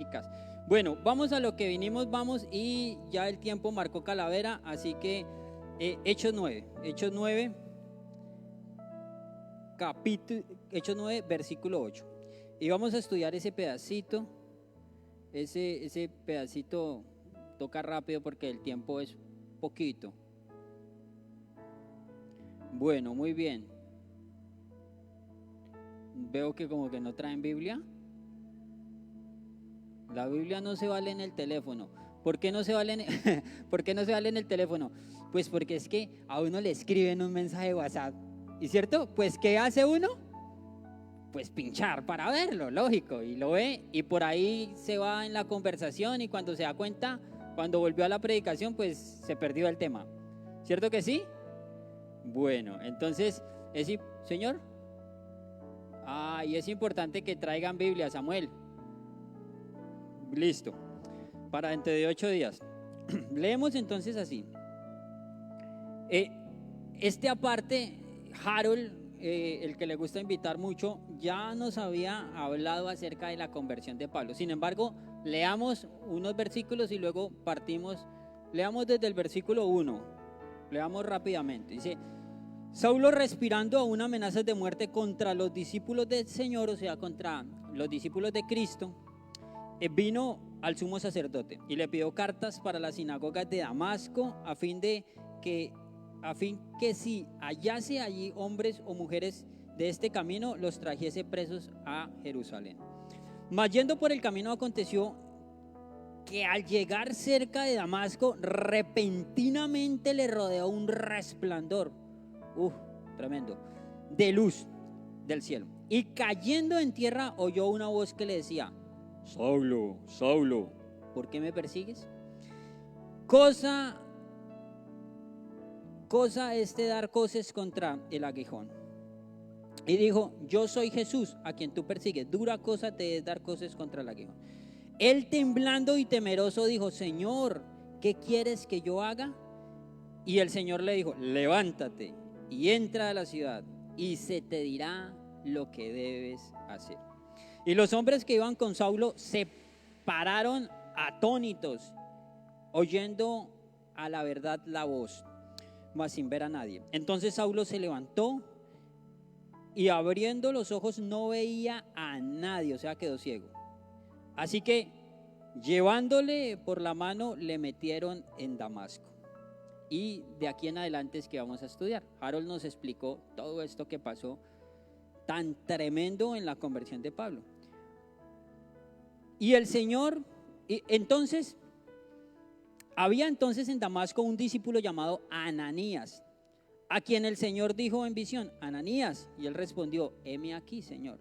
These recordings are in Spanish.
prácticas. Bueno, vamos a lo que vinimos, vamos, y ya el tiempo marcó calavera, así que Hechos 9, Hechos 9, versículo 8. Y vamos a estudiar ese pedacito, ese pedacito toca rápido porque el tiempo es poquito. Bueno, muy bien. Veo que como que no traen Biblia. La Biblia no se vale en el teléfono. ¿Por qué no se vale ¿Por qué no se vale en el teléfono? Pues porque es que a uno le escriben un mensaje de WhatsApp. ¿Y cierto? Pues ¿qué hace uno? Pues pinchar para verlo, lógico. Y lo ve y por ahí se va en la conversación y cuando se da cuenta, cuando volvió a la predicación, pues se perdió el tema. ¿Cierto que sí? Bueno, entonces, señor. Y es importante que traigan Biblia, Samuel. Listo. Para dentro de 8 días. Leemos entonces así. Aparte, Harold, el que le gusta invitar mucho, ya nos había hablado acerca de la conversión de Pablo. Sin embargo, leamos unos versículos y luego partimos. Leamos desde el versículo 1. Leamos rápidamente. Dice: Saulo, respirando aún amenazas de muerte contra los discípulos del Señor, o sea, contra los discípulos de Cristo, vino al sumo sacerdote y le pidió cartas para las sinagogas de Damasco a fin que si hallase allí hombres o mujeres de este camino, los trajese presos a Jerusalén. Mas yendo por el camino, aconteció que al llegar cerca de Damasco, repentinamente le rodeó un resplandor, tremendo, de luz del cielo, y cayendo en tierra oyó una voz que le decía: Saulo, Saulo, ¿por qué me persigues? Cosa es de dar coces contra el aguijón. Y dijo: yo soy Jesús a quien tú persigues, dura cosa te es dar coces contra el aguijón. Él, temblando y temeroso, dijo: Señor, ¿qué quieres que yo haga? Y el Señor le dijo: levántate y entra a la ciudad y se te dirá lo que debes hacer. Y los hombres que iban con Saulo se pararon atónitos, oyendo a la verdad la voz, mas sin ver a nadie. Entonces Saulo se levantó y abriendo los ojos no veía a nadie, o sea, quedó ciego. Así que llevándole por la mano le metieron en Damasco. Y de aquí en adelante es que vamos a estudiar. Harold nos explicó todo esto que pasó tan tremendo en la conversión de Pablo. Y el Señor, había entonces en Damasco un discípulo llamado Ananías, a quien el Señor dijo en visión: Ananías. Y él respondió: heme aquí, Señor.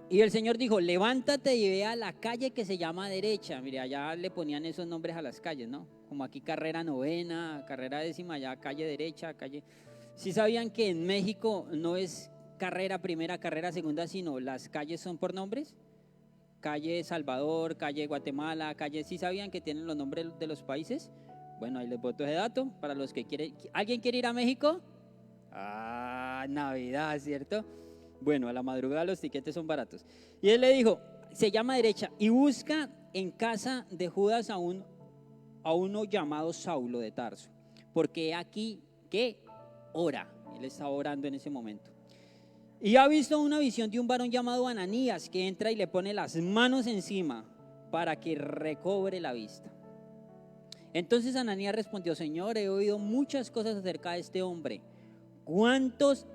Y el Señor dijo: levántate y ve a la calle que se llama derecha. Mire, allá le ponían esos nombres a las calles, ¿no? Como aquí carrera novena, carrera décima, allá calle derecha, calle. ¿Sí sabían que en México no es carrera primera, carrera segunda, sino las calles son por nombres? Calle Salvador, calle Guatemala, calle. ¿Sí sabían que tienen los nombres de los países? Bueno, ahí les boto ese dato para los que quieren. ¿Alguien quiere ir a México? Navidad, ¿cierto? Bueno, a la madrugada los tiquetes son baratos. Y él le dijo: se llama derecha y busca en casa de Judas a uno llamado Saulo de Tarso, porque aquí que ora. Él estaba orando en ese momento. Y ha visto una visión de un varón llamado Ananías que entra y le pone las manos encima para que recobre la vista. Entonces Ananías respondió: Señor, he oído muchas cosas acerca de este hombre. ¿Cuántos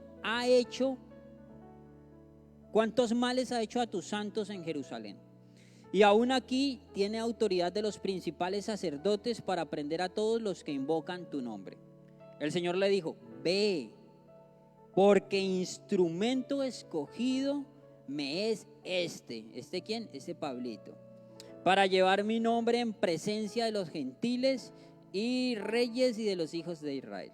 males ha hecho a tus santos en Jerusalén? Y aún aquí tiene autoridad de los principales sacerdotes para prender a todos los que invocan tu nombre. El Señor le dijo: ve, porque instrumento escogido me es ¿este quién? Este Pablito, para llevar mi nombre en presencia de los gentiles y reyes y de los hijos de Israel.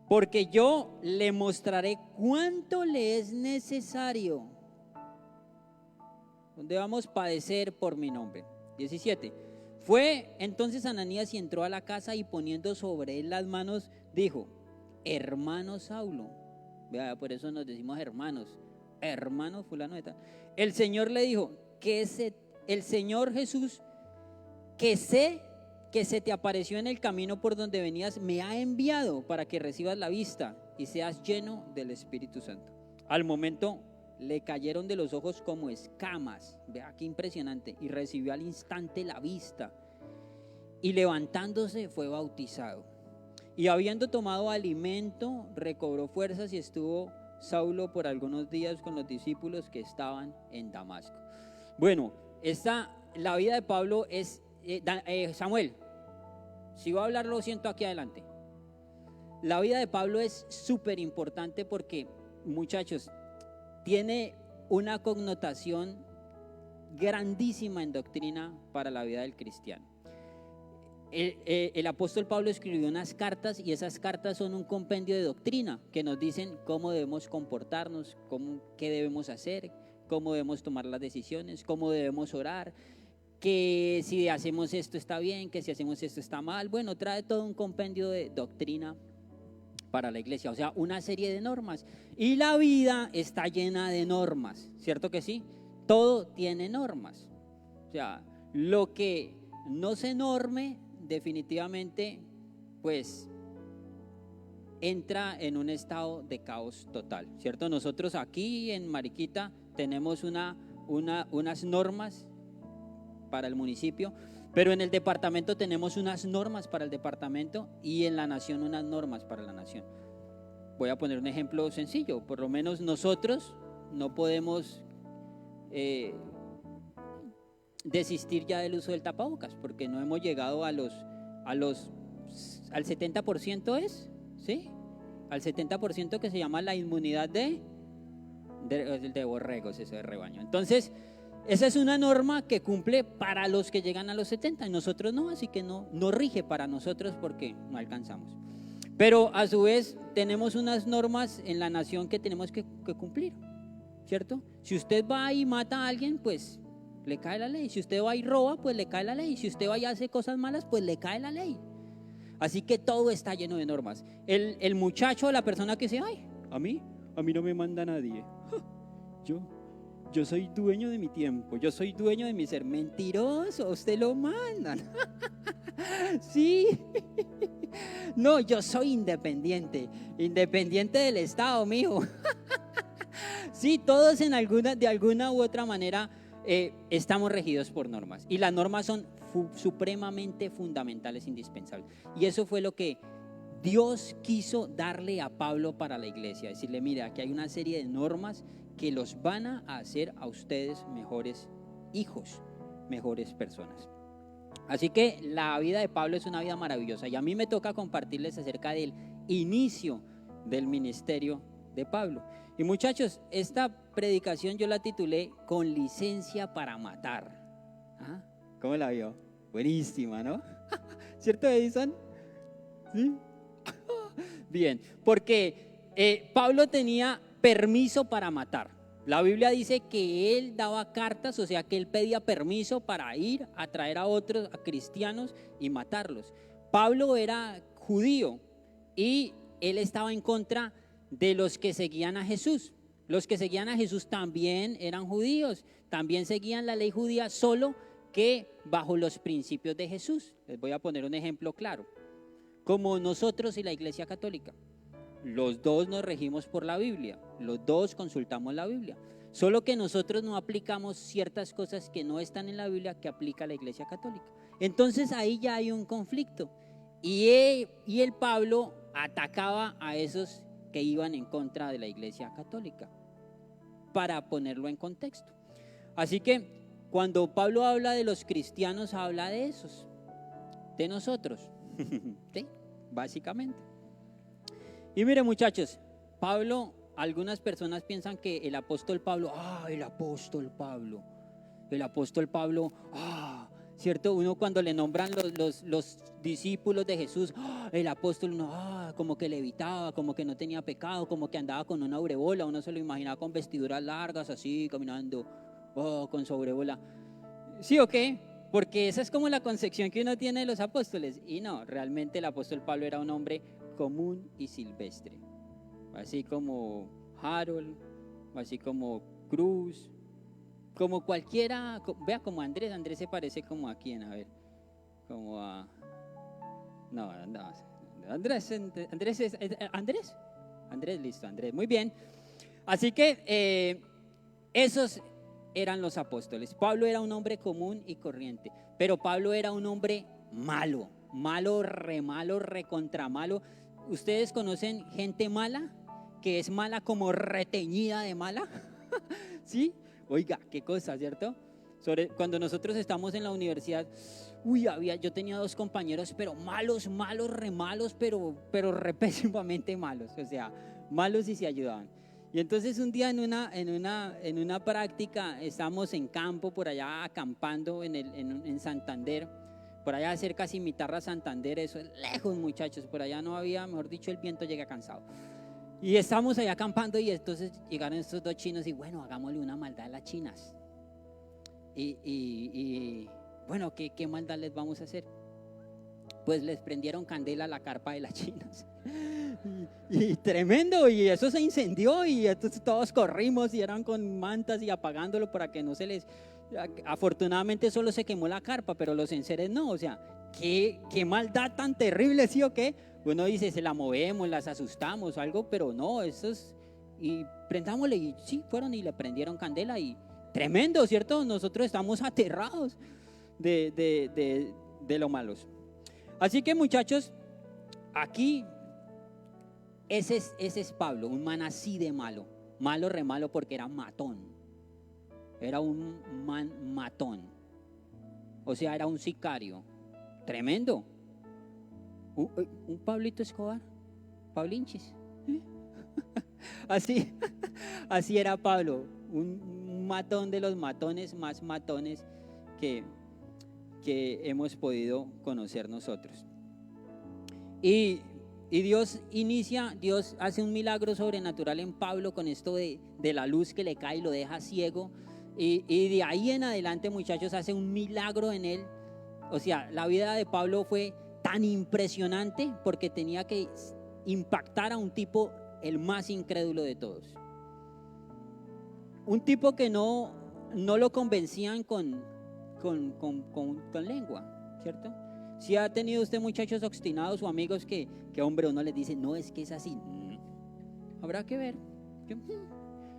Porque yo le mostraré cuánto le es necesario, donde vamos a padecer por mi nombre. 17. Fue entonces Ananías y entró a la casa y poniendo sobre él las manos dijo: hermano Saulo. Vea, por eso nos decimos hermanos, hermano fulano de tal. El Señor le dijo, el Señor Jesús, que sé que se te apareció en el camino por donde venías, me ha enviado para que recibas la vista y seas lleno del Espíritu Santo. Al momento le cayeron de los ojos como escamas, vea qué impresionante, y recibió al instante la vista, y levantándose fue bautizado. Y habiendo tomado alimento, recobró fuerzas y estuvo Saulo por algunos días con los discípulos que estaban en Damasco. Bueno, la vida de Pablo es, Samuel, si voy a hablar lo siento aquí adelante. La vida de Pablo es súper importante porque, muchachos, tiene una connotación grandísima en doctrina para la vida del cristiano. El apóstol Pablo escribió unas cartas y esas cartas son un compendio de doctrina que nos dicen cómo debemos comportarnos, qué debemos hacer, cómo debemos tomar las decisiones, cómo debemos orar, que si hacemos esto está bien, que si hacemos esto está mal. Bueno, trae todo un compendio de doctrina para la iglesia, o sea, una serie de normas. Y la vida está llena de normas, ¿cierto que sí? Todo tiene normas. O sea, lo que no se norme definitivamente pues entra en un estado de caos total, ¿cierto? Nosotros aquí en Mariquita tenemos unas normas para el municipio, pero en el departamento tenemos unas normas para el departamento y en la nación unas normas para la nación. Voy a poner un ejemplo sencillo, por lo menos nosotros no podemos desistir ya del uso del tapabocas porque no hemos llegado al 70% ¿sí? Al 70% que se llama la inmunidad de borregos, eso de rebaño. Entonces, esa es una norma que cumple para los que llegan a los 70 y nosotros no, así que no rige para nosotros porque no alcanzamos. Pero a su vez tenemos unas normas en la nación que tenemos que cumplir, ¿cierto? Si usted va y mata a alguien, pues le cae la ley. Si usted va y roba, pues le cae la ley. Si usted va y hace cosas malas, pues le cae la ley. Así que todo está lleno de normas. El muchacho, la persona que dice, ay, a mí no me manda nadie. Yo soy dueño de mi tiempo, yo soy dueño de mi ser. Mentiroso, usted lo mandan. Sí. No, yo soy independiente del Estado, mijo. Sí, todos de alguna u otra manera estamos regidos por normas. Y las normas son supremamente fundamentales, indispensables. Y eso fue lo que Dios quiso darle a Pablo para la iglesia. Decirle, mira, aquí hay una serie de normas que los van a hacer a ustedes mejores hijos, mejores personas. Así que la vida de Pablo es una vida maravillosa y a mí me toca compartirles acerca del inicio del ministerio de Pablo. Y muchachos, esta predicación yo la titulé Con licencia para matar. ¿Ah? ¿Cómo la vio? Buenísima, ¿no? ¿Cierto, Edison? ¿Sí? Bien, porque Pablo tenía permiso para matar. La Biblia dice que él daba cartas, o sea que él pedía permiso para ir a traer a otros, a cristianos y matarlos. Pablo era judío y él estaba en contra de los que seguían a Jesús. Los que seguían a Jesús también eran judíos, también seguían la ley judía, solo que bajo los principios de Jesús. Les voy a poner un ejemplo claro. Como nosotros y la Iglesia Católica. Los dos nos regimos por la Biblia, los dos consultamos la Biblia, solo que nosotros no aplicamos ciertas cosas que no están en la Biblia que aplica la Iglesia Católica. Entonces ahí ya hay un conflicto y el Pablo atacaba a esos que iban en contra de la Iglesia Católica, para ponerlo en contexto. Así que cuando Pablo habla de los cristianos, habla de esos, de nosotros, ¿sí? Básicamente. Y mire, muchachos, Pablo, algunas personas piensan que el apóstol Pablo, el apóstol Pablo, ¿cierto? Uno cuando le nombran los discípulos de Jesús, el apóstol, como que levitaba, como que no tenía pecado, como que andaba con una aureola, uno se lo imaginaba con vestiduras largas, así, caminando, con su aureola. ¿Sí o qué? Porque esa es como la concepción que uno tiene de los apóstoles. Y no, realmente el apóstol Pablo era un hombre común y silvestre, así como Harold, así como cruz, como cualquiera, vea como Andrés se parece como a quién, a ver, como a, no, Andrés, listo, Andrés, muy bien. Así que esos eran los apóstoles. Pablo era un hombre común y corriente, pero Pablo era un hombre malo, recontra malo. ¿Ustedes conocen gente mala? Que es mala como reteñida de mala. ¿Sí? Oiga, qué cosa, ¿cierto? Cuando nosotros estamos en la universidad, yo tenía 2 compañeros, pero malos, re malos, pero re pésimamente malos, o sea, malos y se ayudaban. Y entonces un día en una práctica estábamos en campo, por allá acampando en Santander, por allá cerca de Cimitarra, Santander, eso es lejos, muchachos, por allá no había, mejor dicho, el viento llega cansado. Y estábamos allá acampando y entonces llegaron estos 2 chinos y bueno, hagámosle una maldad a las chinas. Y bueno, ¿qué maldad les vamos a hacer? Pues les prendieron candela a la carpa de las chinas. Y tremendo, y eso se incendió y entonces todos corrimos y eran con mantas y apagándolo para que no se les... Afortunadamente solo se quemó la carpa, pero los enseres no, o sea, qué maldad tan terrible, ¿sí o qué? Uno dice, se la movemos, las asustamos o algo, pero no, eso es... Y prendámosle, y sí, fueron y le prendieron candela y tremendo, ¿cierto? Nosotros estamos aterrados de lo malos. Así que muchachos, aquí ese es Pablo, un man así de malo, re malo porque era matón, era un man matón, o sea, era un sicario, tremendo, un Pablito Escobar, Paulinchis, así era Pablo, un matón de los matones, más matones que hemos podido conocer nosotros. Y Dios hace un milagro sobrenatural en Pablo con esto de la luz que le cae y lo deja ciego. Y de ahí en adelante, muchachos, hace un milagro en él. O sea, la vida de Pablo fue tan impresionante porque tenía que impactar a un tipo, el más incrédulo de todos. Un tipo que no lo convencían con lengua, ¿cierto? Si ha tenido usted muchachos obstinados o amigos que hombre, uno les dice, no, es que es así, habrá que ver.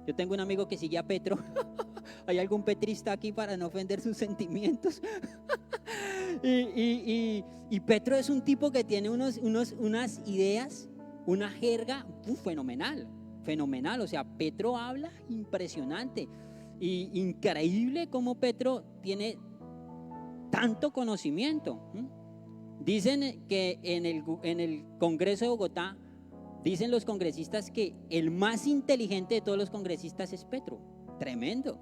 Yo tengo un amigo que sigue a Petro. ¿Hay algún petrista aquí para no ofender sus sentimientos? y Petro es un tipo que tiene unas ideas, una jerga fenomenal, o sea, Petro habla impresionante. Y increíble cómo Petro tiene tanto conocimiento. Dicen que en el Congreso de Bogotá, dicen los congresistas que el más inteligente de todos los congresistas es Petro. Tremendo.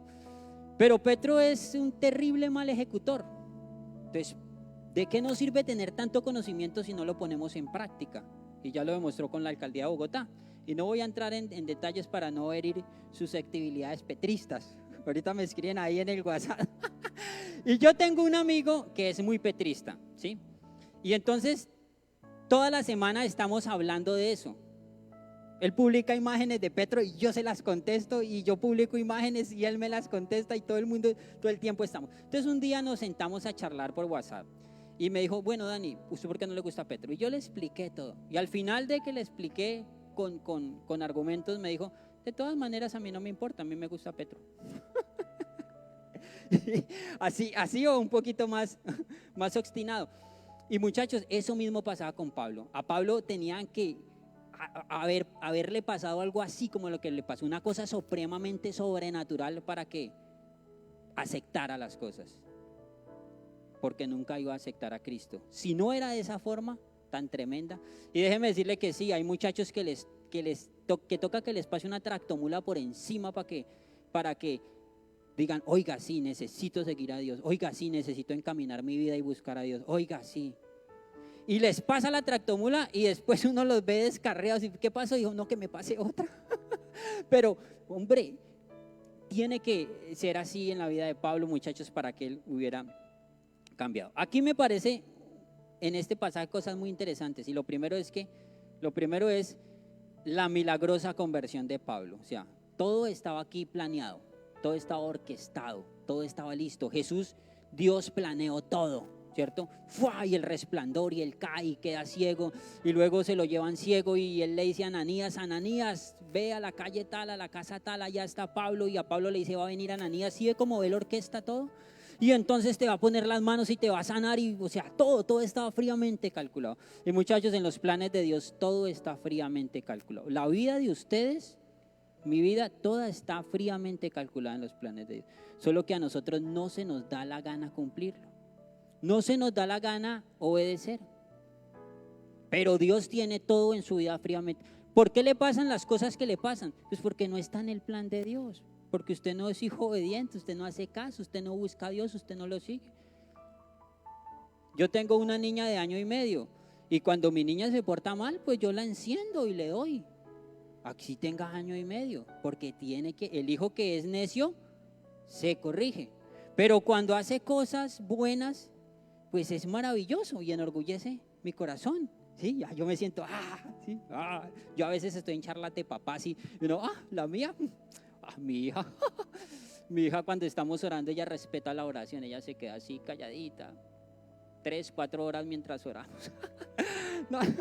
Pero Petro es un terrible mal ejecutor. Entonces, ¿de qué nos sirve tener tanto conocimiento si no lo ponemos en práctica? Y ya lo demostró con la alcaldía de Bogotá. Y no voy a entrar en detalles para no herir susceptibilidades petristas. Ahorita me escriben ahí en el WhatsApp. Y yo tengo un amigo que es muy petrista, ¿sí? Y entonces, toda la semana estamos hablando de eso. Él publica imágenes de Petro y yo se las contesto, y yo publico imágenes y él me las contesta, y todo el mundo, todo el tiempo estamos. Entonces un día nos sentamos a charlar por WhatsApp y me dijo, bueno, Dani, ¿usted por qué no le gusta Petro? Y yo le expliqué todo. Y al final de que le expliqué con argumentos, me dijo, de todas maneras a mí no me importa, a mí me gusta Petro. así o un poquito más obstinado. Y muchachos, eso mismo pasaba con Pablo. A Pablo tenían que haberle pasado algo así como lo que le pasó, una cosa supremamente sobrenatural para que aceptara las cosas, porque nunca iba a aceptar a Cristo si no era de esa forma tan tremenda. Y déjeme decirle que sí, hay muchachos que toca que les pase una tractomula por encima para que digan, oiga, sí, necesito seguir a Dios, oiga, sí, necesito encaminar mi vida y buscar a Dios, oiga, sí. Y les pasa la tractomula y después uno los ve descarriados y ¿qué pasó? Dijo, no, que me pase otra. Pero, hombre, tiene que ser así en la vida de Pablo, muchachos, para que él hubiera cambiado. Aquí me parece en este pasaje cosas muy interesantes, y lo primero es la milagrosa conversión de Pablo. O sea, todo estaba aquí planeado, todo estaba orquestado, todo estaba listo. Jesús, Dios planeó todo, ¿cierto? ¡Fua! Y el resplandor, y él cae y queda ciego, y luego se lo llevan ciego, y él le dice a Ananías, Ananías, ve a la calle tal, a la casa tal, allá está Pablo, y a Pablo le dice, va a venir Ananías. ¿Sí ve cómo ve la orquesta todo? Y entonces te va a poner las manos y te va a sanar, y o sea, todo estaba fríamente calculado. Y muchachos, en los planes de Dios todo está fríamente calculado. La vida de ustedes, mi vida, toda está fríamente calculada en los planes de Dios. Solo que a nosotros no se nos da la gana cumplirlo. No se nos da la gana obedecer. Pero Dios tiene todo en su vida fríamente. ¿Por qué le pasan las cosas que le pasan? Pues porque no está en el plan de Dios. Porque usted no es hijo obediente, usted no hace caso, usted no busca a Dios, usted no lo sigue. Yo tengo una niña de 1 año y medio, y cuando mi niña se porta mal, pues yo la enciendo y le doy. Aquí tenga 1 año y medio, porque tiene que, el hijo que es necio se corrige. Pero cuando hace cosas buenas, pues es maravilloso y enorgullece mi corazón. Sí, ya yo me siento, sí, yo a veces estoy en charlas de papás y uno, la mía, mi hija, mi hija cuando estamos orando, ella respeta la oración, ella se queda así calladita, 3, 4 horas mientras oramos.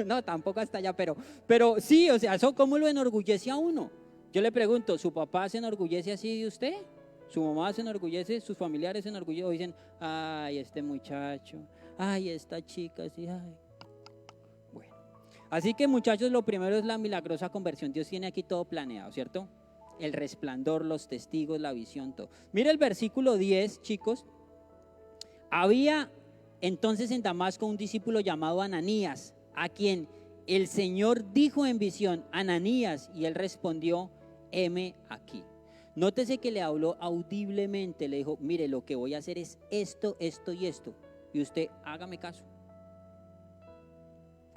No, tampoco hasta allá, pero sí, o sea, eso cómo lo enorgullece a uno. Yo le pregunto, ¿su papá se enorgullece así de usted? ¿Su mamá se enorgullece? ¿Sus familiares se enorgullecen? O dicen, ay, este muchacho, ay, esta chica, sí, ay. Bueno, así que muchachos, lo primero es la milagrosa conversión. Dios tiene aquí todo planeado, ¿cierto? El resplandor, los testigos, la visión, todo. Mira el versículo 10, chicos. Había entonces en Damasco un discípulo llamado Ananías, a quien el Señor dijo en visión, Ananías, y él respondió, heme aquí. Nótese que le habló audiblemente, le dijo, mire, lo que voy a hacer es esto, esto y esto, y usted hágame caso.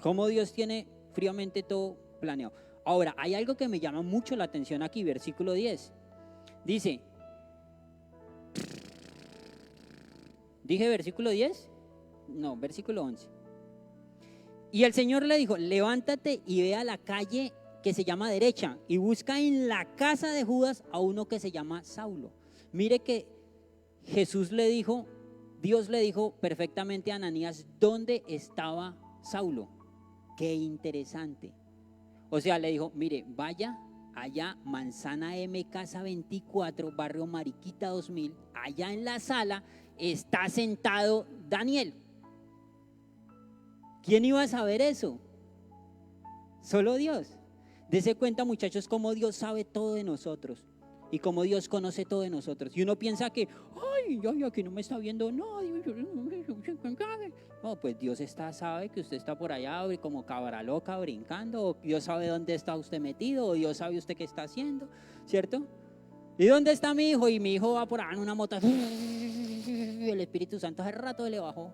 Cómo Dios tiene fríamente todo planeado. Ahora, hay algo que me llama mucho la atención aquí, versículo 10. Dice, ¿dije versículo 10? No, versículo 11. Y el Señor le dijo, levántate y ve a la calle que se llama derecha y busca en la casa de Judas a uno que se llama Saulo. Mire que Jesús le dijo, Dios le dijo perfectamente a Ananías dónde estaba Saulo. Qué interesante. O sea, le dijo, mire, vaya allá, Manzana M, Casa 24, Barrio Mariquita 2000, allá en la sala está sentado Daniel. ¿Quién iba a saber eso? Solo Dios. Dese cuenta, muchachos, cómo Dios sabe todo de nosotros y cómo Dios conoce todo de nosotros. Y uno piensa que, ay, aquí no me está viendo nadie. No, pues Dios sabe que usted está por allá como cabra loca brincando, o Dios sabe dónde está usted metido, o Dios sabe usted qué está haciendo, ¿cierto? ¿Y dónde está mi hijo? Y mi hijo va por ahí en una moto. El Espíritu Santo hace rato se le bajó.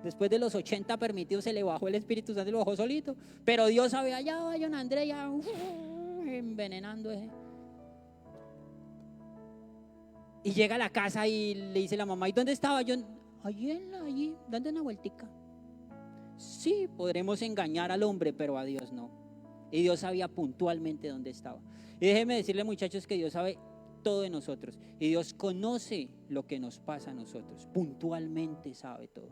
Después de los 80 permitidos se le bajó el Espíritu Santo, se lo bajó solito. Pero Dios sabe, allá va John Andrés ya envenenando ese. Y llega a la casa y le dice la mamá, ¿y dónde estaba John? Allí, dando una vueltica. Sí, podremos engañar al hombre, pero a Dios no. Y Dios sabía puntualmente dónde estaba. Y déjenme decirle, muchachos, que Dios sabe todo de nosotros. Y Dios conoce lo que nos pasa a nosotros. Puntualmente sabe todo.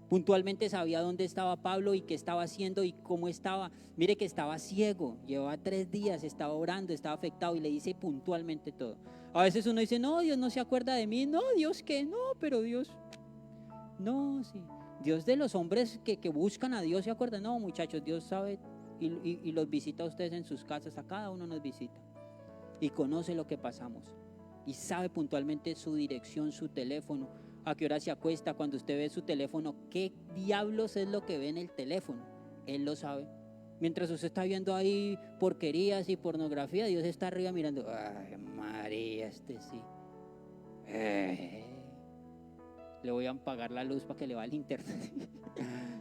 Puntualmente sabía dónde estaba Pablo y qué estaba haciendo y cómo estaba. Mire que estaba ciego, llevaba 3 días, estaba orando, estaba afectado y le dice puntualmente todo. A veces uno dice, no, Dios no se acuerda de mí. No, Dios que no, pero Dios, no, sí. Dios de los hombres que buscan a Dios se acuerda. No, muchachos, Dios sabe y los visita a ustedes en sus casas, a cada uno nos visita. Y conoce lo que pasamos. Y sabe puntualmente su dirección, su teléfono, a qué hora se acuesta, cuando usted ve su teléfono, qué diablos es lo que ve en el teléfono. Él lo sabe. Mientras usted está viendo ahí porquerías y pornografía, Dios está arriba mirando. Ay, María, sí. Le voy a apagar la luz para que le va el internet.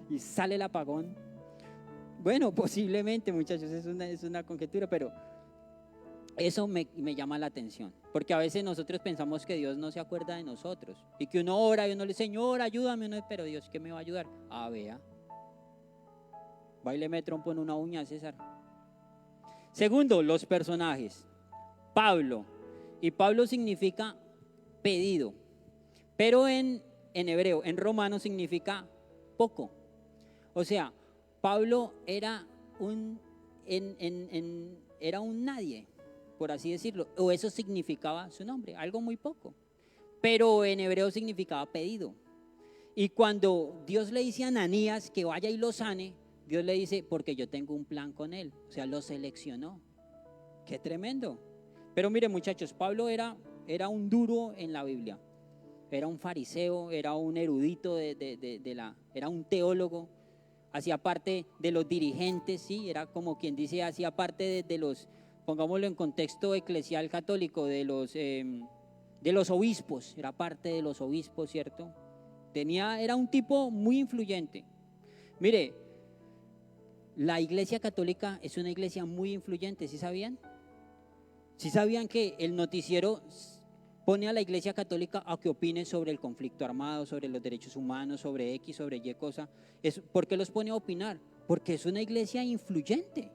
Y sale el apagón. Bueno, posiblemente, muchachos, es una conjetura, pero eso me llama la atención, porque a veces nosotros pensamos que Dios no se acuerda de nosotros y que uno ora y uno le dice, Señor, ayúdame, pero Dios, ¿qué me va a ayudar? Vea, va y le me trompo en una uña a César. Segundo, los personajes. Pablo. Y Pablo significa pedido. Pero en hebreo, en romano significa poco. O sea, Pablo era era un nadie, por así decirlo. O eso significaba su nombre, algo muy poco. Pero en hebreo significaba pedido. Y cuando Dios le dice a Ananías que vaya y lo sane, Dios le dice, porque yo tengo un plan con él. O sea, lo seleccionó. Qué tremendo. Pero mire, muchachos, Pablo era un duro en la Biblia. Era un fariseo, era un erudito era un teólogo. Hacía parte de los dirigentes, sí, era como quien dice, hacía parte de los, pongámoslo en contexto eclesial católico, de los obispos, era parte de los obispos, ¿cierto? Era un tipo muy influyente. Mire, la Iglesia Católica es una iglesia muy influyente, ¿sí sabían? ¿Sí sabían que el noticiero pone a la Iglesia Católica a que opine sobre el conflicto armado, sobre los derechos humanos, sobre X, sobre Y cosa? ¿Por qué los pone a opinar? Porque es una iglesia influyente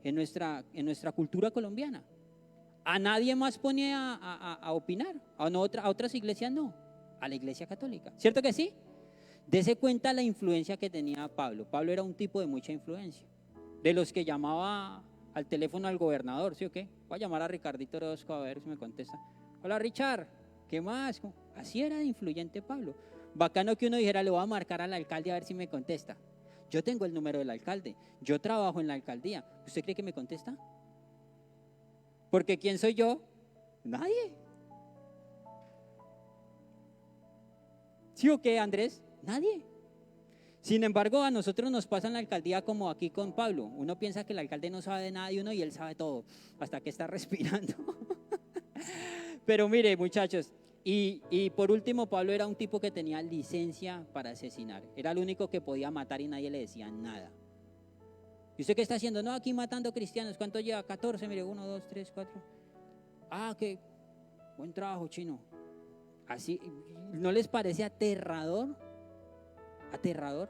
en nuestra cultura colombiana. A nadie más pone a opinar, a otras iglesias no, a la Iglesia Católica. ¿Cierto que sí? Dese cuenta la influencia que tenía Pablo. Pablo era un tipo de mucha influencia, de los que llamaba al teléfono al gobernador, ¿sí o qué? Voy a llamar a Ricardito Orozco a ver si me contesta. Hola Richard, ¿qué más? Así era de influyente Pablo. Bacano que uno dijera, le voy a marcar al alcalde a ver si me contesta. Yo tengo el número del alcalde, yo trabajo en la alcaldía. ¿Usted cree que me contesta? Porque ¿quién soy yo? Nadie. ¿Sí o qué, Andrés? Nadie. Sin embargo, a nosotros nos pasa en la alcaldía como aquí con Pablo. Uno piensa que el alcalde no sabe de nada de uno y él sabe todo, hasta que está respirando. Pero mire, muchachos, y por último, Pablo era un tipo que tenía licencia para asesinar. Era el único que podía matar y nadie le decía nada. ¿Y usted qué está haciendo? No, aquí matando cristianos. ¿Cuánto lleva? 14, mire, 1, 2, 3, 4. Ah, qué buen trabajo, chino. Así, ¿no les parece aterrador? Aterrador.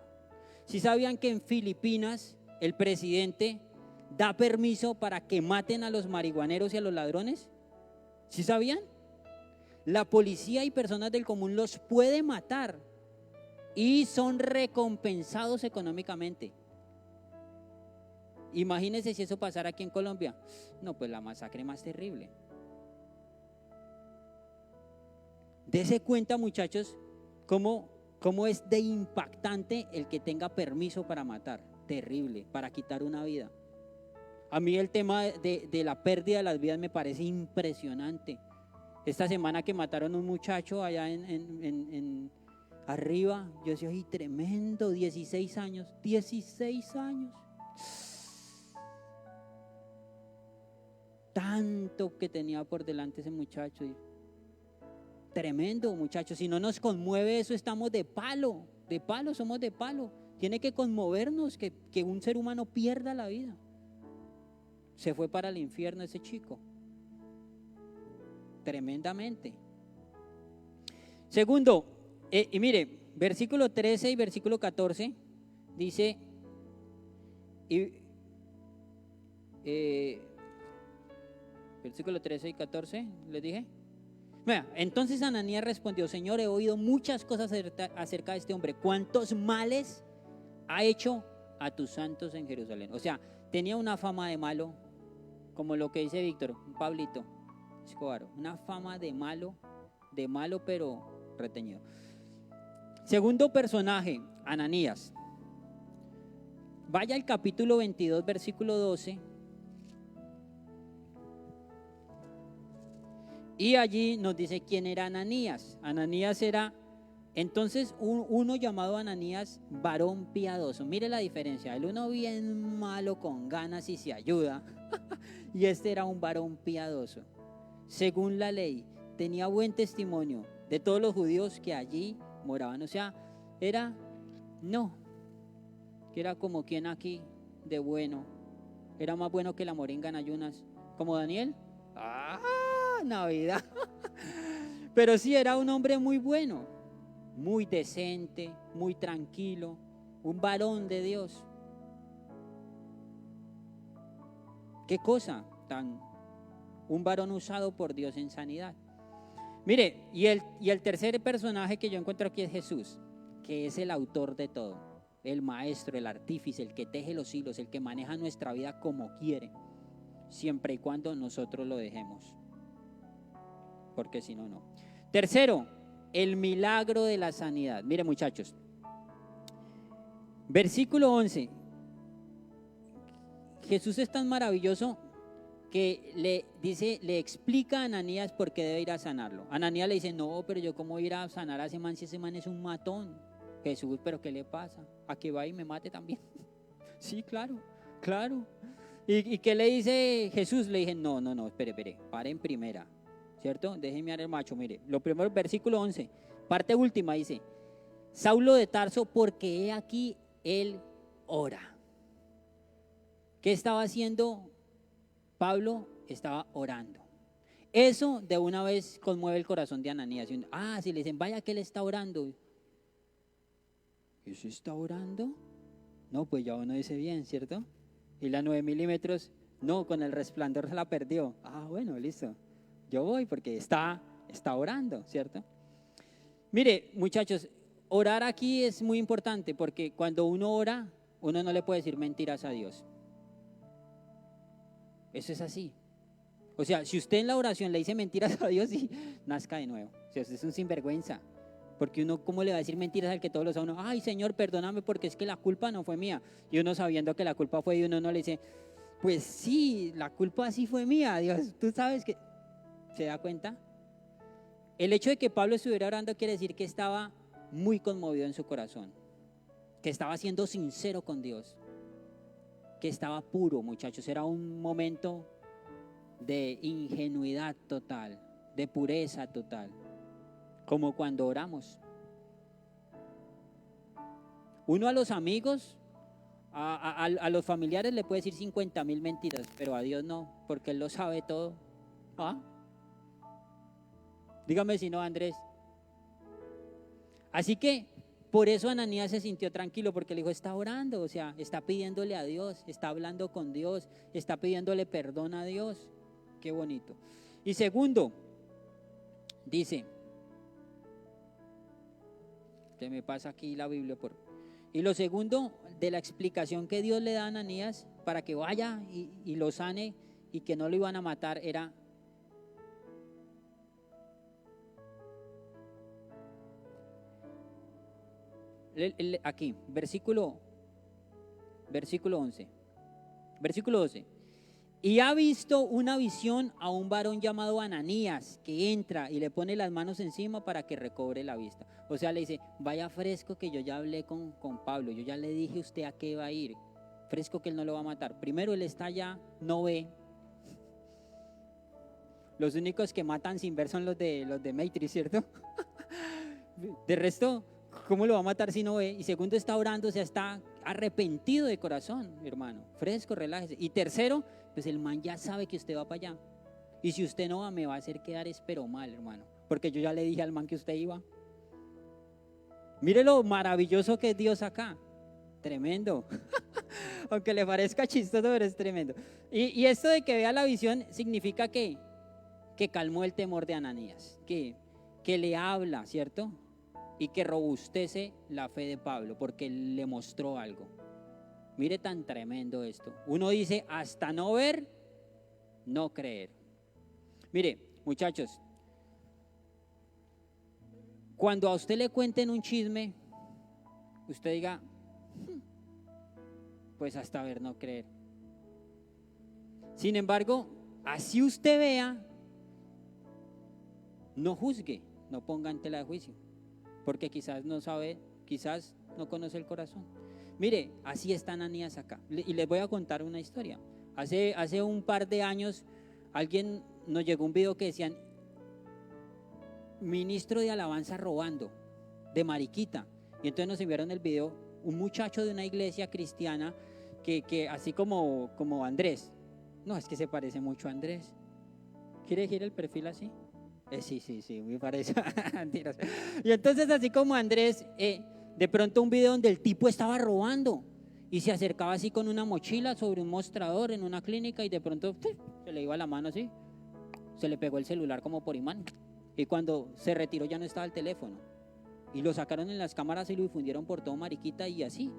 ¿Sí sabían que en Filipinas el presidente da permiso para que maten a los marihuaneros y a los ladrones? ¿Sí sabían? La policía y personas del común los puede matar y son recompensados económicamente. Imagínense si eso pasara aquí en Colombia. No, pues la masacre más terrible. Dese cuenta, muchachos, cómo es de impactante el que tenga permiso para matar. Terrible, para quitar una vida. A mí el tema de la pérdida de las vidas me parece impresionante. Esta semana que mataron a un muchacho allá arriba, yo decía, ¡ay, tremendo! 16 años, 16 años. Tanto que tenía por delante ese muchacho. Tremendo, muchachos. Si no nos conmueve eso, estamos de palo, somos de palo. Tiene que conmovernos que un ser humano pierda la vida. Se fue para el infierno ese chico. Tremendamente. Segundo, y mire, versículo 13 y versículo 14 dice, versículo 13 y 14, les dije. Mira, entonces Ananías respondió, Señor, he oído muchas cosas acerca de este hombre. ¿Cuántos males ha hecho a tus santos en Jerusalén? O sea, tenía una fama de malo, como lo que dice Víctor, Pablito Escobar, una fama de malo pero retenido. Segundo personaje, Ananías. Vaya al capítulo 22, versículo 12. Y allí nos dice quién era Ananías. Ananías era entonces uno llamado Ananías, varón piadoso. Mire la diferencia, el uno bien malo con ganas y se ayuda. Y este era un varón piadoso. Según la ley, tenía buen testimonio de todos los judíos que allí moraban. O sea, que era como quien aquí de bueno. Era más bueno que la moringa en ayunas. Como Daniel. Navidad. Pero sí, era un hombre muy bueno, muy decente, muy tranquilo, un varón de Dios. Qué cosa tan un varón usado por Dios en sanidad. Mire, y el tercer personaje que yo encuentro aquí es Jesús, que es el autor de todo, el maestro, el artífice, el que teje los hilos, el que maneja nuestra vida como quiere, siempre y cuando nosotros lo dejemos, porque si no, no. Tercero, el milagro de la sanidad. Mire, muchachos, versículo 11. Jesús es tan maravilloso que le explica a Ananías por qué debe ir a sanarlo. Ananías le dice, no, pero yo cómo voy a ir a sanar a ese man si ese man es un matón. Jesús, pero ¿qué le pasa? ¿A que va y me mate también? Sí, claro, claro. ¿Y qué le dice Jesús? Le dije, no, espere, pare en primera, ¿cierto? Déjeme mirar el macho, mire. Lo primero, versículo 11, parte última, dice, Saulo de Tarso, porque he aquí él ora. ¿Qué estaba haciendo Pablo? Estaba orando. Eso de una vez conmueve el corazón de Ananías. Si le dicen, vaya que él está orando. ¿Eso está orando? No, pues ya uno dice bien, ¿cierto? Y la 9 milímetros, no, con el resplandor se la perdió. Bueno, listo. Yo voy porque está orando, ¿cierto? Mire, muchachos, orar aquí es muy importante porque cuando uno ora, uno no le puede decir mentiras a Dios. Eso es así. O sea, si usted en la oración le dice mentiras a Dios, y nazca de nuevo. O sea, usted es un sinvergüenza. Porque uno, ¿cómo le va a decir mentiras al que todos los a uno? Ay, Señor, perdóname porque es que la culpa no fue mía. Y uno sabiendo que la culpa fue de uno, no le dice, pues sí, la culpa sí fue mía, Dios. Tú sabes que, ¿se da cuenta? El hecho de que Pablo estuviera orando quiere decir que estaba muy conmovido en su corazón. Que estaba siendo sincero con Dios. Que estaba puro, muchachos. Era un momento de ingenuidad total, de pureza total, como cuando oramos. Uno a los amigos, a los familiares le puede decir 50,000 mentiras, pero a Dios no, porque Él lo sabe todo. Dígame si no, Andrés. Así que por eso Ananías se sintió tranquilo, porque el hijo está orando, o sea, está pidiéndole a Dios, está hablando con Dios, está pidiéndole perdón a Dios. Qué bonito. Y segundo, dice, se me pasa aquí la Biblia y lo segundo de la explicación que Dios le da a Ananías para que vaya y lo sane y que no lo iban a matar era aquí, versículo 11, versículo 12. Y ha visto una visión a un varón llamado Ananías que entra y le pone las manos encima para que recobre la vista. O sea, le dice, vaya fresco que yo ya hablé con Pablo, yo ya le dije a usted a qué va a ir. Fresco que él no lo va a matar. Primero él está allá, no ve. Los únicos que matan sin ver son los de Matrix, ¿cierto? De resto, ¿cómo lo va a matar si no ve? Y segundo, está orando, o sea, está arrepentido de corazón, hermano. Fresco, relájese. Y tercero, pues el man ya sabe que usted va para allá. Y si usted no va, me va a hacer quedar espero mal, hermano. Porque yo ya le dije al man que usted iba. Mire lo maravilloso que es Dios acá. Tremendo. Aunque le parezca chistoso, pero es tremendo. Y esto de que vea la visión significa que calmó el temor de Ananías. Que le habla, ¿cierto? Y que robustece la fe de Pablo porque le mostró algo. Mire tan tremendo esto. Uno dice hasta no ver, no creer. Mire, muchachos, cuando a usted le cuenten un chisme, usted diga, pues hasta ver, no creer. Sin embargo, así usted vea, no juzgue, no ponga en tela de juicio, porque quizás no sabe, quizás no conoce el corazón. Mire, así está Ananías acá. Y les voy a contar una historia. Hace un par de años, nos llegó un video que decían, ministro de alabanza robando, de mariquita. Y entonces nos enviaron el video, un muchacho de una iglesia cristiana, que así como Andrés. No, es que se parece mucho a Andrés. ¿Quiere decir el perfil así? Sí, me parece. Y entonces así como Andrés, de pronto un video donde el tipo estaba robando y se acercaba así con una mochila sobre un mostrador en una clínica y de pronto se le iba la mano así se le pegó el celular como por imán. Y cuando se retiró ya no estaba el teléfono. Y lo sacaron en las cámaras y lo difundieron por todo Mariquita y así.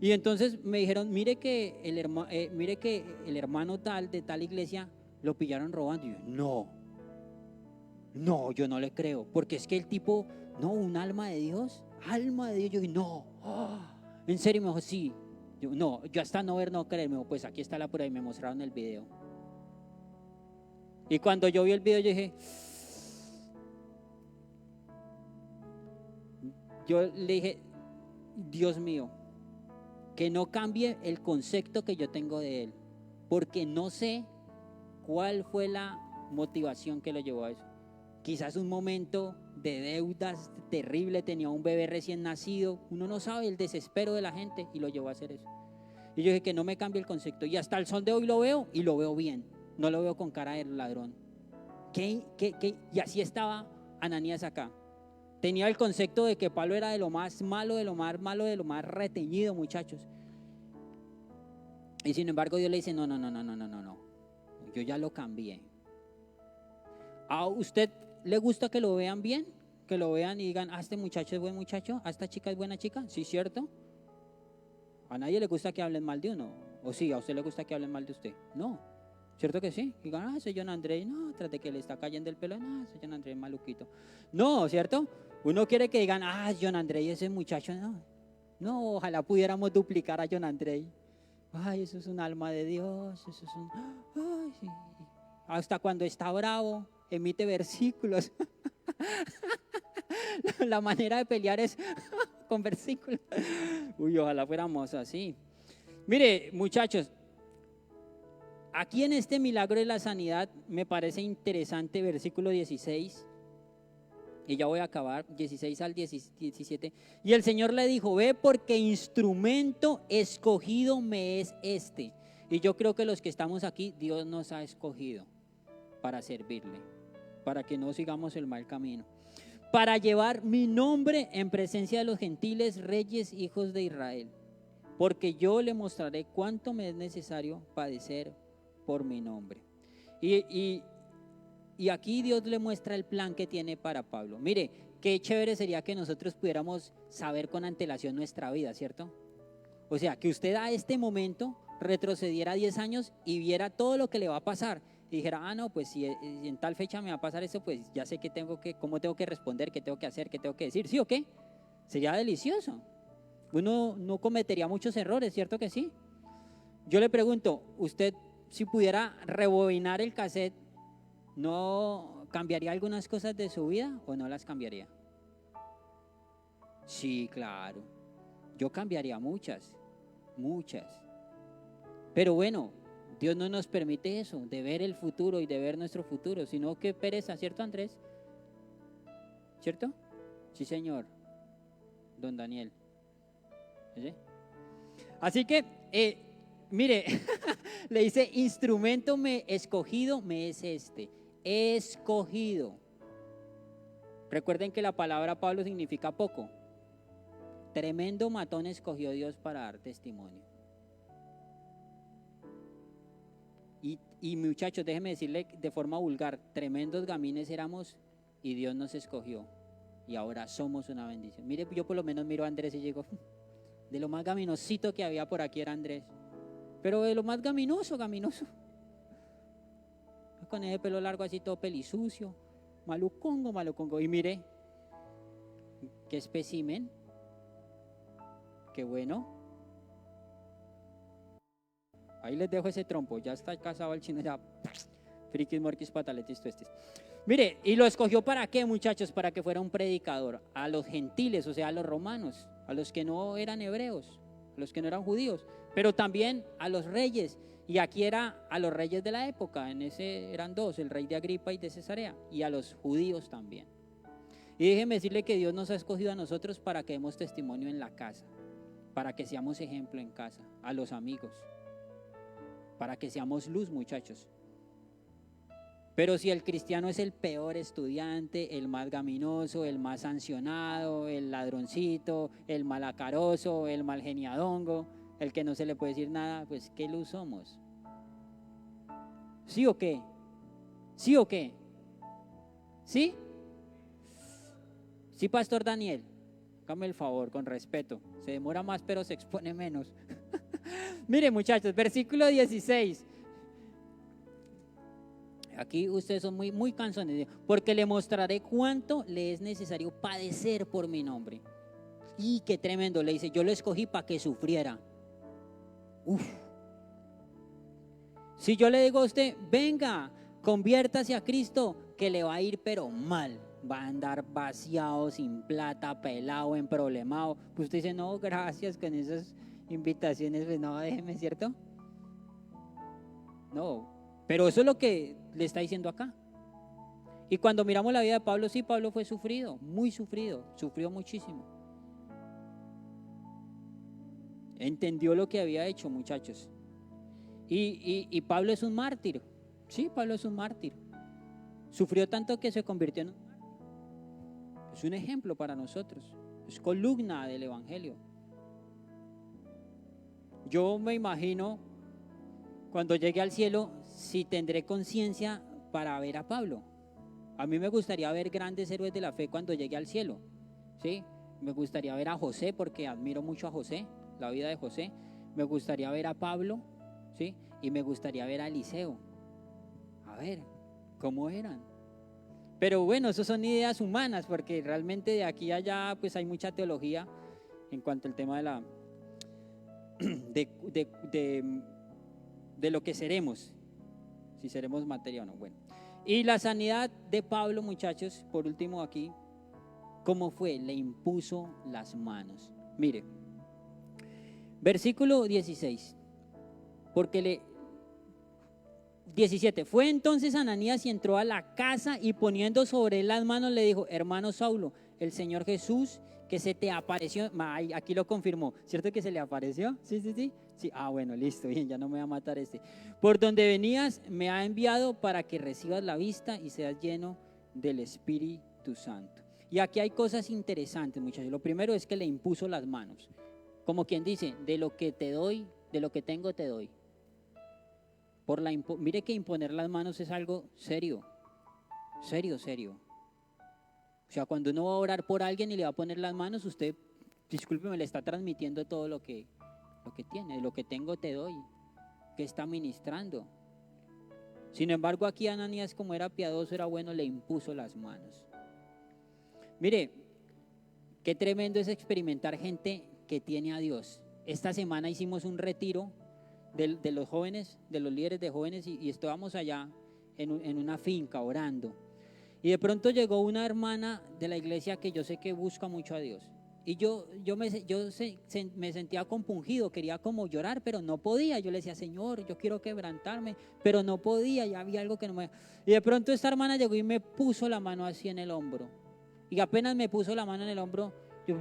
Y entonces me dijeron, mire que el hermano tal de tal iglesia lo pillaron robando. Y yo, no, yo no le creo. Porque es que el tipo, no, un alma de Dios. Yo dije, no, en serio. Me dijo, sí. Yo, no, yo hasta no ver, no creer. Me dijo, pues aquí está la prueba y me mostraron el video. Y cuando yo vi el video, yo le dije, Dios mío, que no cambie el concepto que yo tengo de él, porque no sé cuál fue la motivación que lo llevó a eso. Quizás un momento de deudas terrible, tenía un bebé recién nacido, uno no sabe el desespero de la gente y lo llevó a hacer eso. Y yo dije que no me cambie el concepto, y hasta el sol de hoy lo veo y lo veo bien, no lo veo con cara de ladrón. Y así estaba Ananías acá. Tenía el concepto de que Pablo era de lo más malo, de lo más malo, de lo más reteñido, muchachos. Y sin embargo Dios le dice, no, yo ya lo cambié. ¿A usted le gusta que lo vean bien? Que lo vean y digan, este muchacho es buen muchacho, esta chica es buena chica, ¿sí, cierto? A nadie le gusta que hablen mal de uno. ¿O sí, a usted le gusta que hablen mal de usted? No, ¿cierto que sí? Digan, ese John Andrés, no, tras de que le está cayendo el pelo, no, ese John Andrés es maluquito. No, ¿cierto? Uno quiere que digan, John Andrés, ese muchacho, no, ojalá pudiéramos duplicar a John Andrés. Ay, eso es un alma de Dios, eso es sí. Hasta cuando está bravo, emite versículos. La manera de pelear es con versículos. Uy, ojalá fuéramos así. Mire, muchachos, aquí en este milagro de la sanidad me parece interesante versículo 16. Y ya voy a acabar, 16 al 17. Y el Señor le dijo, ve porque instrumento escogido me es este. Y yo creo que los que estamos aquí, Dios nos ha escogido para servirle, para que no sigamos el mal camino, para llevar mi nombre en presencia de los gentiles, reyes, hijos de Israel, porque yo le mostraré cuánto me es necesario padecer por mi nombre. Y aquí Dios le muestra el plan que tiene para Pablo. Mire, qué chévere sería que nosotros pudiéramos saber con antelación nuestra vida, ¿cierto? O sea, que usted a este momento retrocediera 10 años y viera todo lo que le va a pasar. Y dijera, no, pues si en tal fecha me va a pasar eso, pues ya sé cómo tengo que responder, qué tengo que hacer, qué tengo que decir, ¿sí o qué? Sería delicioso. Uno no cometería muchos errores, ¿cierto que sí? Yo le pregunto, usted si pudiera rebobinar el cassette, ¿no cambiaría algunas cosas de su vida o no las cambiaría? Sí, claro. Yo cambiaría muchas. Pero bueno, Dios no nos permite eso, de ver el futuro y de ver nuestro futuro, sino que pereza, ¿cierto, Andrés? ¿Cierto? Sí, señor. Don Daniel. ¿Sí? Así que, mire, le dice, instrumento escogido me es este. Escogido. Recuerden que la palabra Pablo significa poco. Tremendo matón escogió Dios para dar testimonio. Y muchachos, déjenme decirle de forma vulgar, tremendos gamines éramos y Dios nos escogió. Y ahora somos una bendición. Mire, yo por lo menos miro a Andrés y digo, de lo más gaminosito que había por aquí era Andrés. Pero de lo más gaminoso. Con ese pelo largo así todo pelisucio, malucongo. Y mire, qué espécimen, qué bueno. Ahí les dejo ese trompo, ya está casado el chino, ya, friquis, morquis, pataletis, tuestis. Mire, ¿y lo escogió para qué, muchachos? Para que fuera un predicador a los gentiles, o sea, a los romanos, a los que no eran hebreos, a los que no eran judíos, pero también a los reyes. Y aquí era a los reyes de la época, en ese eran dos, el rey de Agripa y de Cesarea, y a los judíos también. Y déjenme decirle que Dios nos ha escogido a nosotros para que demos testimonio en la casa, para que seamos ejemplo en casa, a los amigos, para que seamos luz, muchachos. Pero si el cristiano es el peor estudiante, el más gaminoso, el más sancionado, el ladroncito, el malacaroso, el malgeniadongo, el que no se le puede decir nada, pues ¿qué luz somos? ¿Sí o qué? ¿Sí o qué? ¿Sí? Sí, Pastor Daniel. Hágame el favor, con respeto. Se demora más, pero se expone menos. Mire, muchachos, versículo 16. Aquí ustedes son muy, muy cansones. Porque le mostraré cuánto le es necesario padecer por mi nombre. Y qué tremendo, le dice, yo lo escogí para que sufriera. Uf. Si yo le digo a usted, venga, conviértase a Cristo, que le va a ir pero mal. Va a andar vaciado, sin plata, pelado, emproblemado. Pues usted dice, no, gracias con esas invitaciones, pues no, déjeme, ¿cierto? No, pero eso es lo que le está diciendo acá. Y cuando miramos la vida de Pablo, sí, Pablo fue sufrido, muy sufrido, sufrió muchísimo. Entendió lo que había hecho, muchachos. Y Pablo es un mártir. Sí, Pablo es un mártir. Sufrió tanto que se convirtió en un mártir. Es un ejemplo para nosotros. Es columna del evangelio. Yo me imagino cuando llegue al cielo si tendré conciencia para ver a Pablo. A mí me gustaría ver grandes héroes de la fe cuando llegue al cielo. ¿Sí? Me gustaría ver a José porque admiro mucho a José, la vida de José. Me gustaría ver a Pablo, ¿sí? Y me gustaría ver a Eliseo. A ver, ¿cómo eran? Pero bueno, eso son ideas humanas, porque realmente de aquí a allá pues hay mucha teología en cuanto al tema de la de lo que seremos, si seremos materia o no. Bueno, y la sanidad de Pablo, muchachos, por último aquí, ¿cómo fue? Le impuso las manos. Mire, versículo 16, porque le 17, fue entonces Ananías y entró a la casa y poniendo sobre él las manos le dijo, hermano Saulo, el Señor Jesús que se te apareció, aquí lo confirmó, ¿cierto que se le apareció? Sí. Ah, bueno, listo, bien, ya no me va a matar este. Por donde venías me ha enviado para que recibas la vista y seas lleno del Espíritu Santo. Y aquí hay cosas interesantes, muchachos. Lo primero es que le impuso las manos, como quien dice, de lo que te doy, de lo que tengo te doy. Mire que imponer las manos es algo serio. O sea, cuando uno va a orar por alguien y le va a poner las manos, usted, discúlpeme, le está transmitiendo todo lo que tiene, lo que tengo te doy, que está ministrando. Sin embargo, aquí Ananías, como era piadoso, era bueno, le impuso las manos. Mire, qué tremendo es experimentar gente que tiene a Dios. Esta semana hicimos un retiro de los jóvenes, de los líderes de jóvenes, y estábamos allá en una finca orando. Y de pronto llegó una hermana de la iglesia que yo sé que busca mucho a Dios. Y yo me sentía compungido, quería como llorar, pero no podía. Yo le decía, Señor, yo quiero quebrantarme, pero no podía, ya había algo que no me... Y de pronto esta hermana llegó y me puso la mano así en el hombro. Y apenas me puso la mano en el hombro, yo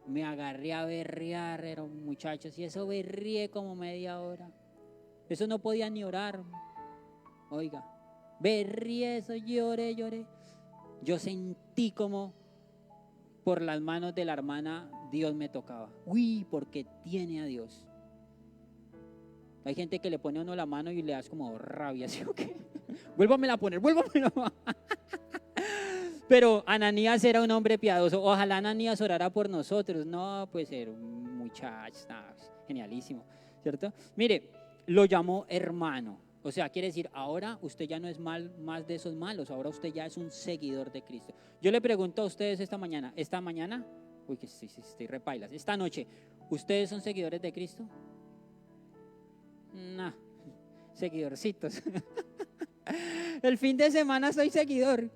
me agarré a berrear, eran muchachos, y eso berrié como media hora. Eso no podía ni orar. Oiga, berrié eso, lloré. Yo sentí como por las manos de la hermana Dios me tocaba. Uy, porque tiene a Dios. Hay gente que le pone a uno la mano y le das como rabia, ¿sí o qué? Vuélvamela a poner. Pero Ananías era un hombre piadoso. Ojalá Ananías orara por nosotros. No, pues era un muchacho, genialísimo, ¿cierto? Mire, lo llamó hermano. O sea, quiere decir, ahora usted ya no es más de esos malos, ahora usted ya es un seguidor de Cristo. Yo le pregunto a ustedes esta mañana, uy, que sí, estoy repailas, esta noche, ¿ustedes son seguidores de Cristo? No, seguidorcitos. El fin de semana soy seguidor.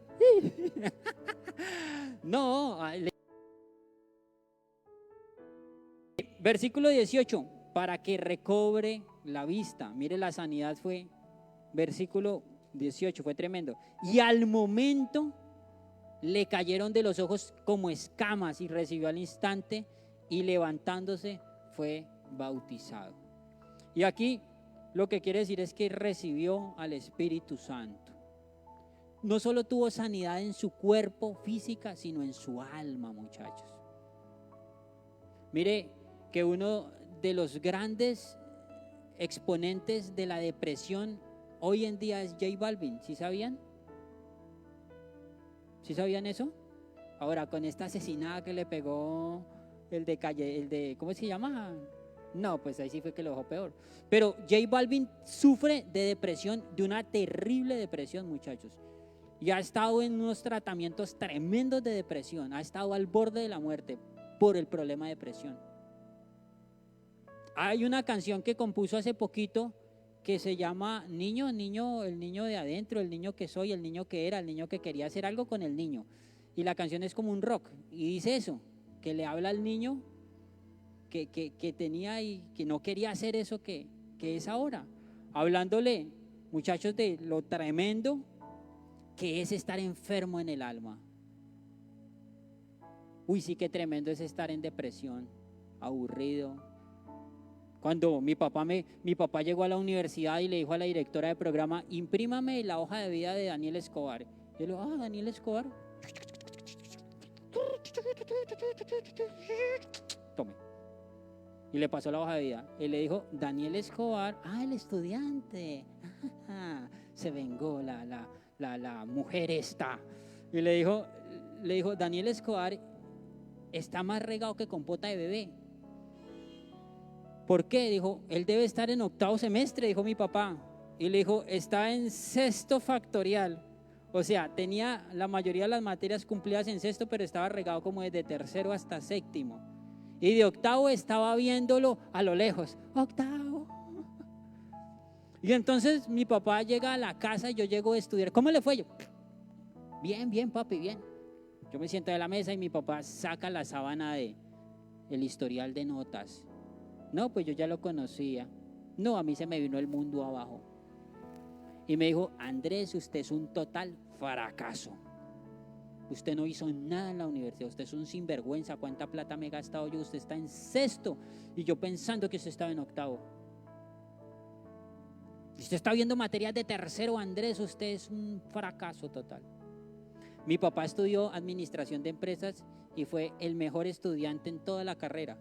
No. Versículo 18, para que recobre la vista. Mire, la sanidad fue, versículo 18, fue tremendo. Y al momento le cayeron de los ojos como escamas y recibió al instante y levantándose fue bautizado. Y aquí lo que quiere decir es que recibió al Espíritu Santo. No solo tuvo sanidad en su cuerpo física, sino en su alma, muchachos. Mire que uno de los grandes exponentes de la depresión hoy en día es J Balvin. ¿Sí sabían? ¿Sí sabían eso? Ahora, con esta asesinada que le pegó ¿cómo se llama? No, pues ahí sí fue que lo dejó peor. Pero J Balvin sufre de depresión, de una terrible depresión, muchachos. Y ha estado en unos tratamientos tremendos de depresión. Ha estado al borde de la muerte por el problema de depresión. Hay una canción que compuso hace poquito que se llama Niño, el niño de adentro, el niño que soy, el niño que era, el niño que quería hacer algo con el niño. Y la canción es como un rock. Y dice eso, que le habla al niño que tenía y que no quería hacer eso que es ahora. Hablándole, muchachos, de lo tremendo que es estar enfermo en el alma. Uy, sí que tremendo es estar en depresión, aburrido. Cuando mi papá llegó a la universidad y le dijo a la directora de programa, imprímame la hoja de vida de Daniel Escobar. Y yo le digo, Daniel Escobar. Tome. Y le pasó la hoja de vida. Y le dijo, Daniel Escobar, el estudiante. Se vengó la mujer esta. Y le dijo, Daniel Escobar está más regado que compota de bebé. ¿Por qué? Dijo, él debe estar en 8º semestre, dijo mi papá. Y le dijo, está en 6º factorial. O sea, tenía la mayoría de las materias cumplidas en 6º, pero estaba regado como desde 3º hasta 7º. Y de 8º estaba viéndolo a lo lejos. 8º. Y entonces mi papá llega a la casa y yo llego a estudiar. ¿Cómo le fue? Yo, bien, papi, bien. Yo me siento de la mesa y mi papá saca la sábana de el historial de notas. No, pues yo ya lo conocía. No, a mí se me vino el mundo abajo. Y me dijo, Andrés, usted es un total fracaso. Usted no hizo nada en la universidad, usted es un sinvergüenza. ¿Cuánta plata me he gastado yo? Usted está en 6º y yo pensando que usted estaba en 8º. Usted está viendo materias de 3º, Andrés, usted es un fracaso total. Mi papá estudió administración de empresas y fue el mejor estudiante en toda la carrera.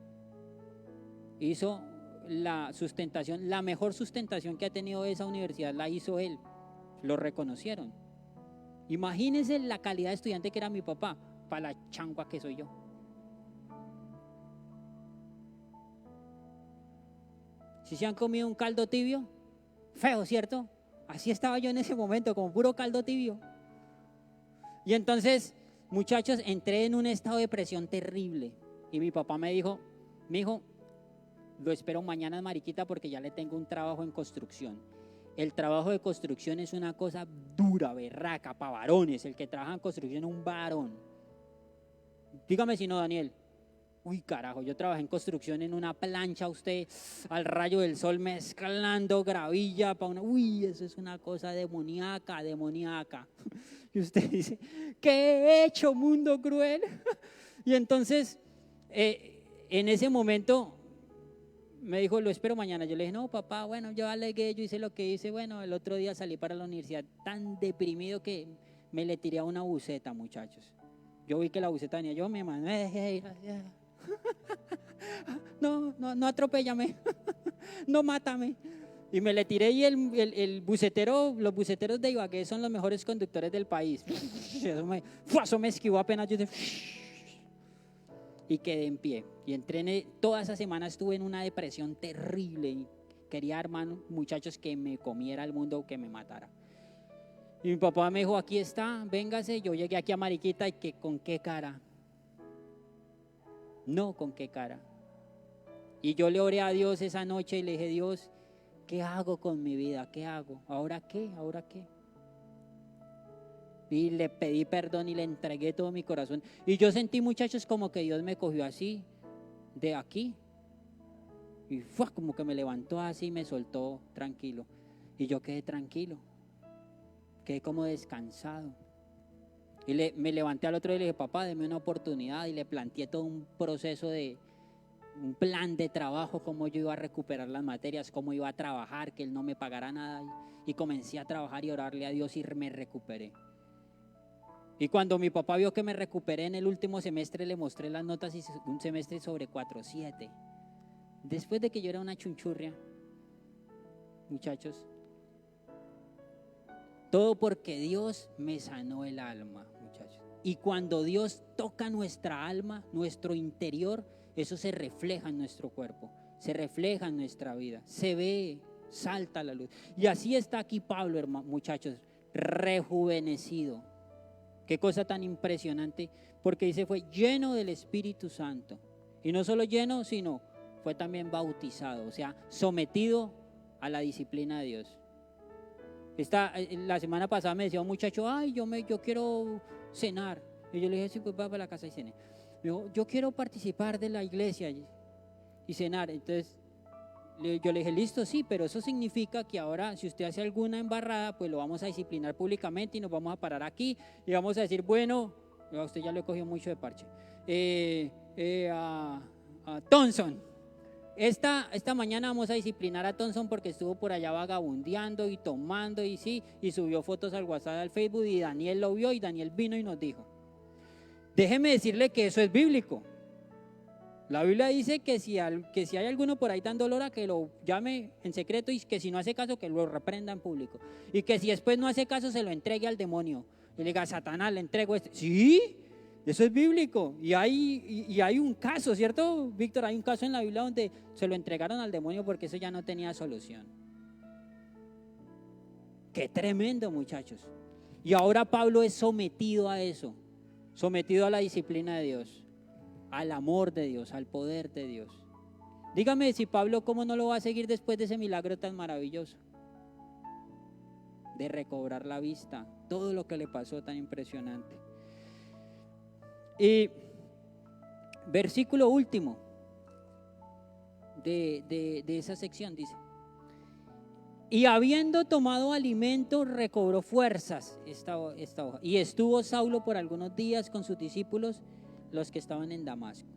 Hizo la sustentación, la mejor sustentación que ha tenido esa universidad la hizo él. Lo reconocieron. Imagínense la calidad de estudiante que era mi papá, para la changua que soy yo. Si se han comido un caldo tibio, feo, ¿cierto? Así estaba yo en ese momento, como puro caldo tibio. Y entonces, muchachos, entré en un estado de depresión terrible. Y mi papá me dijo, mijo, lo espero mañana, mariquita, porque ya le tengo un trabajo en construcción. El trabajo de construcción es una cosa dura, berraca, para varones. El que trabaja en construcción es un varón. Dígame si no, Daniel. Uy, carajo, yo trabajé en construcción en una plancha, usted al rayo del sol mezclando gravilla para una... Uy, eso es una cosa demoníaca. Y usted dice, ¿qué he hecho, mundo cruel? Y entonces, en ese momento me dijo, lo espero mañana. Yo le dije, no, papá, bueno, yo alegué, yo hice lo que hice. Bueno, el otro día salí para la universidad tan deprimido que me le tiré a una buceta, muchachos. Yo vi que la buceta venía, yo me mandé, no atropéllame, no mátame. Y me le tiré y el bucetero, los buceteros de Ibagué son los mejores conductores del país. Eso me esquivó apenas yo y quedé en pie. Y entrené, toda esa semana estuve en una depresión terrible y quería, hermano, muchachos, que me comiera el mundo o que me matara. Y mi papá me dijo, aquí está, véngase. Yo llegué aquí a Mariquita y que ¿con qué cara? No, ¿con qué cara? Y yo le oré a Dios esa noche y le dije, Dios, ¿qué hago con mi vida? ¿Qué hago? ¿Ahora qué? Y le pedí perdón y le entregué todo mi corazón. Y yo sentí, muchachos, como que Dios me cogió así, de aquí. Y fue como que me levantó así y me soltó tranquilo. Y yo quedé tranquilo. Quedé como descansado. Y me levanté al otro día y le dije, papá, deme una oportunidad. Y le planteé todo un proceso un plan de trabajo, cómo yo iba a recuperar las materias, cómo iba a trabajar, que él no me pagara nada. Y comencé a trabajar y orarle a Dios y me recuperé. Y cuando mi papá vio que me recuperé en el último semestre, le mostré las notas y un semestre sobre 4.7. Después de que yo era una chunchurria, muchachos, Todo porque Dios me sanó el alma, muchachos. Y cuando Dios toca nuestra alma, nuestro interior, eso se refleja en nuestro cuerpo, se refleja en nuestra vida, se ve, salta a la luz. Y así está aquí Pablo, hermano, muchachos, rejuvenecido. Qué cosa tan impresionante, porque dice fue lleno del Espíritu Santo. Y no solo lleno, sino fue también bautizado, o sea, sometido a la disciplina de Dios. La semana pasada me decía un muchacho, ay, yo quiero cenar. Y yo le dije, sí, pues va para la casa y cene. Me dijo, yo quiero participar de la iglesia y cenar. Entonces yo le dije, listo, sí, pero eso significa que ahora si usted hace alguna embarrada, pues lo vamos a disciplinar públicamente y nos vamos a parar aquí y vamos a decir, bueno, a usted ya lo he cogido mucho de parche. A Thompson, esta mañana vamos a disciplinar a Thompson porque estuvo por allá vagabundeando y tomando y sí, y subió fotos al WhatsApp, al Facebook, y Daniel lo vio y Daniel vino y nos dijo. Déjeme decirle que eso es bíblico. La Biblia dice que si hay alguno por ahí dando lora, que lo llame en secreto, y que si no hace caso, que lo reprenda en público. Y que si después no hace caso, se lo entregue al demonio. Y le diga, Satanás, le entrego este. Sí, eso es bíblico. Y hay un caso, ¿cierto, Víctor? Hay un caso en la Biblia donde se lo entregaron al demonio porque eso ya no tenía solución. Qué tremendo, muchachos. Y ahora Pablo es sometido a eso, sometido a la disciplina de Dios, al amor de Dios, al poder de Dios. Dígame si Pablo, ¿cómo no lo va a seguir después de ese milagro tan maravilloso? De recobrar la vista, todo lo que le pasó tan impresionante. Y versículo último de esa sección dice, y habiendo tomado alimento recobró fuerzas, esta hoja, y estuvo Saulo por algunos días con sus discípulos, los que estaban en Damasco,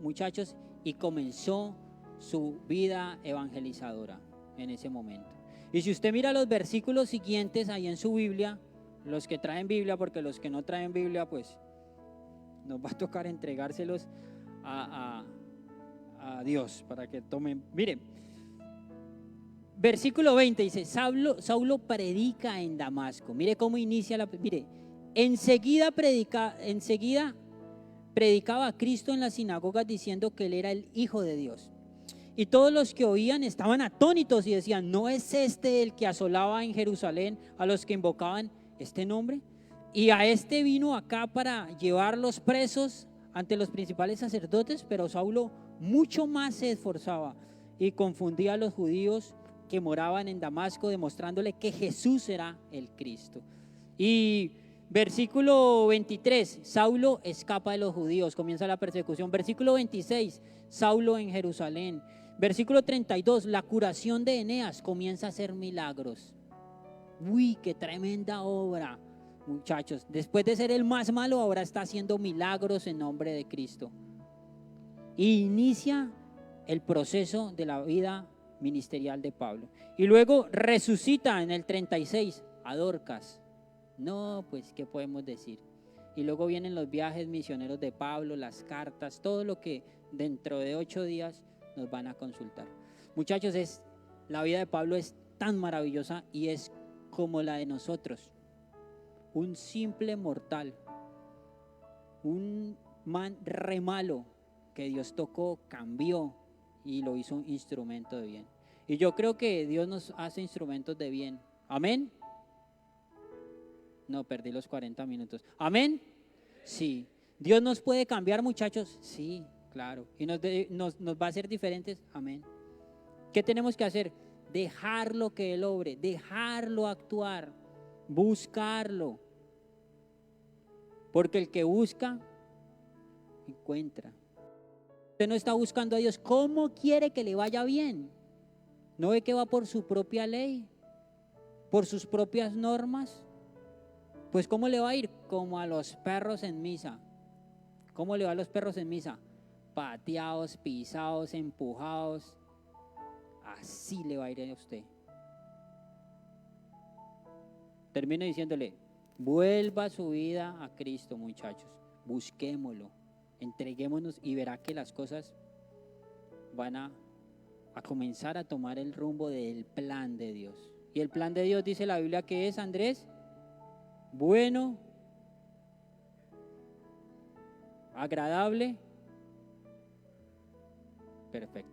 muchachos, y comenzó su vida evangelizadora en ese momento. Y si usted mira los versículos siguientes ahí en su Biblia, los que traen Biblia, porque los que no traen Biblia, pues nos va a tocar entregárselos a Dios para que tomen. Miren, versículo 20 dice, Saulo predica en Damasco. Mire cómo inicia mire, enseguida predicaba a Cristo en las sinagogas diciendo que él era el Hijo de Dios. Y todos los que oían estaban atónitos y decían, ¿no es este el que asolaba en Jerusalén a los que invocaban este nombre? Y a este vino acá para llevarlos presos ante los principales sacerdotes, pero Saulo mucho más se esforzaba y confundía a los judíos que moraban en Damasco, demostrándole que Jesús era el Cristo. Y versículo 23, Saulo escapa de los judíos, comienza la persecución. Versículo 26, Saulo en Jerusalén. Versículo 32, la curación de Eneas, comienza a hacer milagros. Uy, qué tremenda obra, muchachos. Después de ser el más malo, ahora está haciendo milagros en nombre de Cristo. Y inicia el proceso de la vida ministerial de Pablo. Y luego resucita en el 36 a Dorcas. No, pues, ¿qué podemos decir? Y luego vienen los viajes misioneros de Pablo, las cartas, todo lo que dentro de 8 días nos van a consultar. Muchachos, la vida de Pablo es tan maravillosa y es como la de nosotros. Un simple mortal, un man re malo que Dios tocó, cambió y lo hizo un instrumento de bien. Y yo creo que Dios nos hace instrumentos de bien. ¿Amén? No, perdí los 40 minutos. ¿Amén? Sí. ¿Dios nos puede cambiar, muchachos? Sí, claro. ¿Y nos va a hacer diferentes? Amén. ¿Qué tenemos que hacer? Dejarlo que Él obre, dejarlo actuar, buscarlo. Porque el que busca, encuentra. Usted no está buscando a Dios. ¿Cómo quiere que le vaya bien? ¿No ve que va por su propia ley? ¿Por sus propias normas? Pues ¿cómo le va a ir? Como a los perros en misa. ¿Cómo le va a los perros en misa? Pateados, pisados, empujados. Así le va a ir a usted. Termino diciéndole, vuelva su vida a Cristo, muchachos. Busquémoslo, entreguémonos y verá que las cosas van a comenzar a tomar el rumbo del plan de Dios. Y el plan de Dios, dice la Biblia, que es, Andrés, bueno, agradable, perfecto.